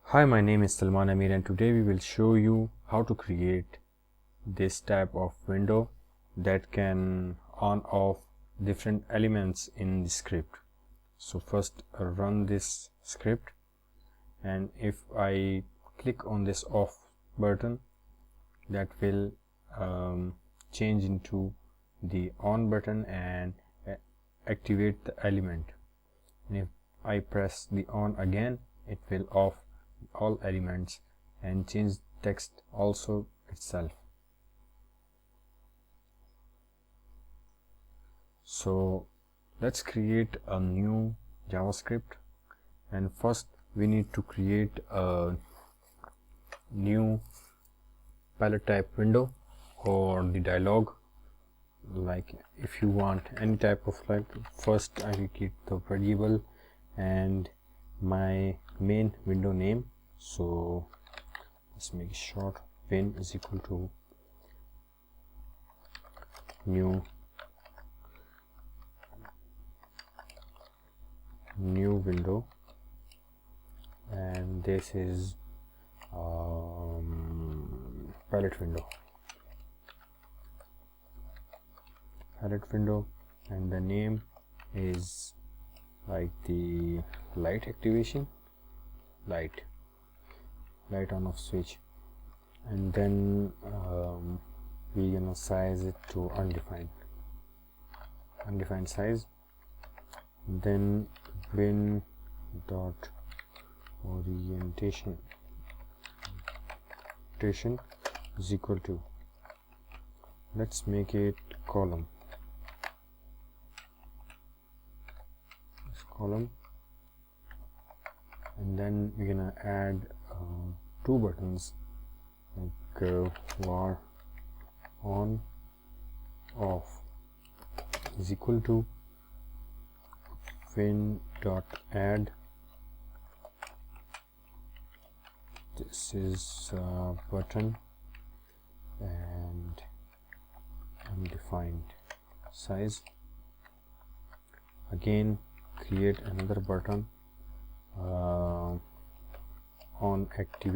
Hi, my name is Salman Amir and today we will show you how to create this type of window that can on off different elements in the script. So first run this script, and if I click on this off button, that will change into the on button and activate the element. And if I press the on again, it will off all elements and change text also itself. So let's create a new JavaScript, and first we need to create a new palette type window or the dialog. Like if you want any type of, like, first I will keep the variable and my main window name. So let's make it short. Win is equal to new window, and this is palette window, and the name is like the light activation, light on off switch, and then we're gonna size it to undefined size. Then bin dot orientation is equal to, let's make it column, and then we're gonna add two buttons, like var on off is equal to win dot add, this is button and undefined size. Again create another button on active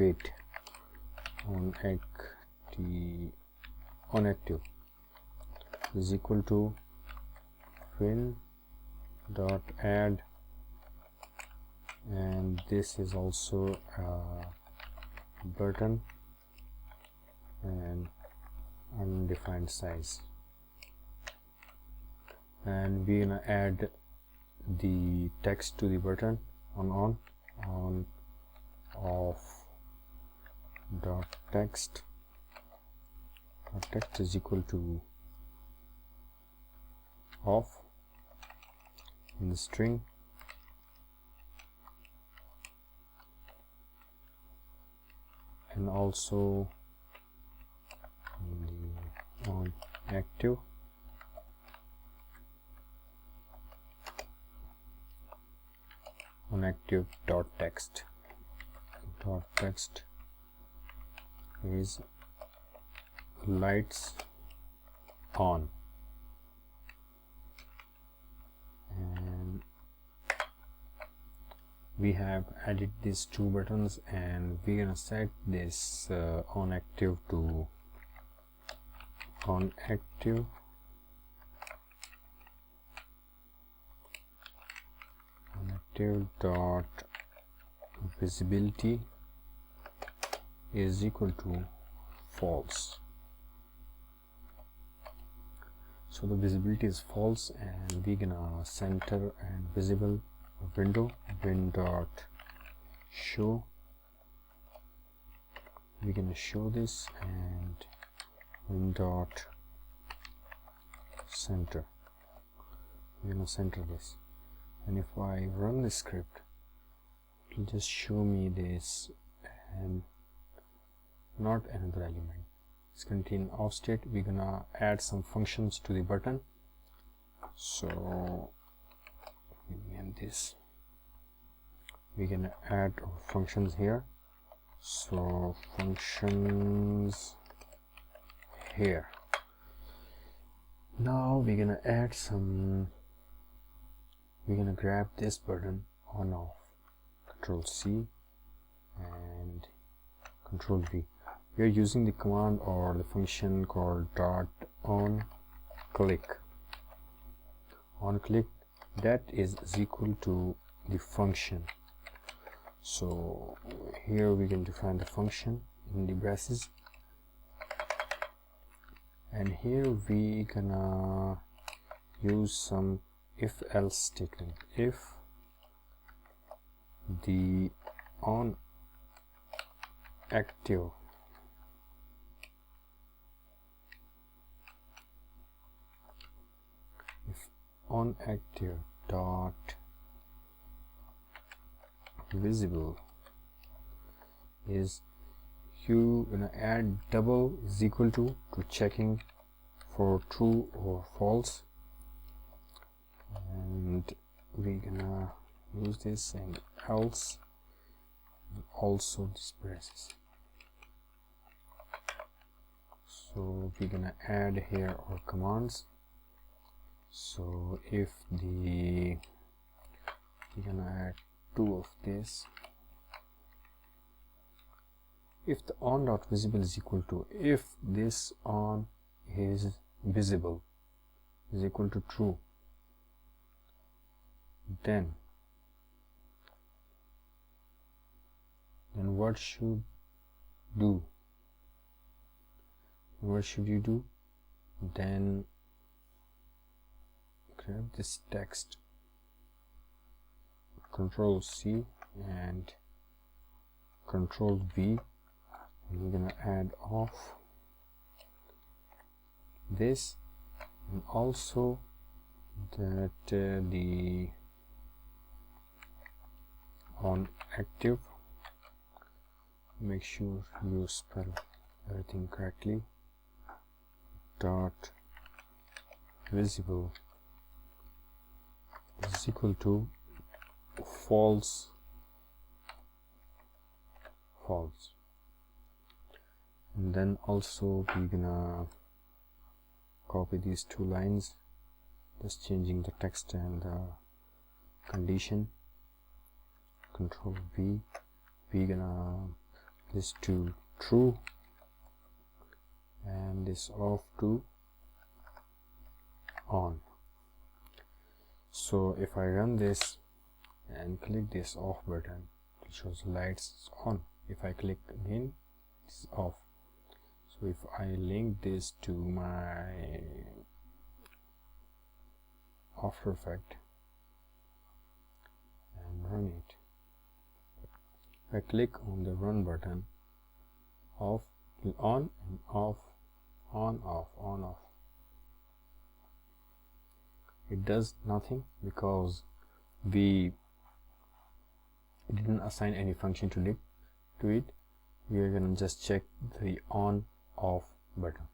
is equal to win dot add, and this is also a button and undefined size. And we're gonna add the text to the button on off dot text is equal to off in the string, and also on active dot text is lights on. And we have added these two buttons, and we're gonna set this on active to dot visibility is equal to false. So the visibility is false, and we're gonna center and visible window, win dot show, we're gonna show this, and win dot center, we're gonna center this. And if I run the script, it will just show me this and not another element. It's contain off state. We're gonna add some functions to the button. So in this, we're gonna add functions here. So functions here. Now we're gonna add some, we're gonna grab this button on off, Control C, and Control V. We are using the command or the function called .onClick. onClick, that is equal to the function. So here we can define the function in the braces, and here we gonna use some if else statement. If the on active dot visible is, you gonna add double is equal to checking for true or false, and we gonna use this, and else, and also this braces. So we're gonna add here our commands. So if we're gonna add 2 of this. If the on dot visible is equal to, if this on is visible is equal to true, then what should do? What should you do? Then grab this text, Control C and Control V, and we're gonna add off this, and also that the on active, make sure you spell everything correctly, dot visible is equal to false, and then also we're gonna copy these 2 lines, just changing the text and the condition. Control V, we're gonna this to true and this off to on. So if I run this and click this off button, it shows lights on. If I click again, it's off. So if I link this to my After Effects and run it, if I click on the run button, off, on and off, on, off, on, off. It does nothing because we didn't assign any function to it. We are gonna just check the on off button.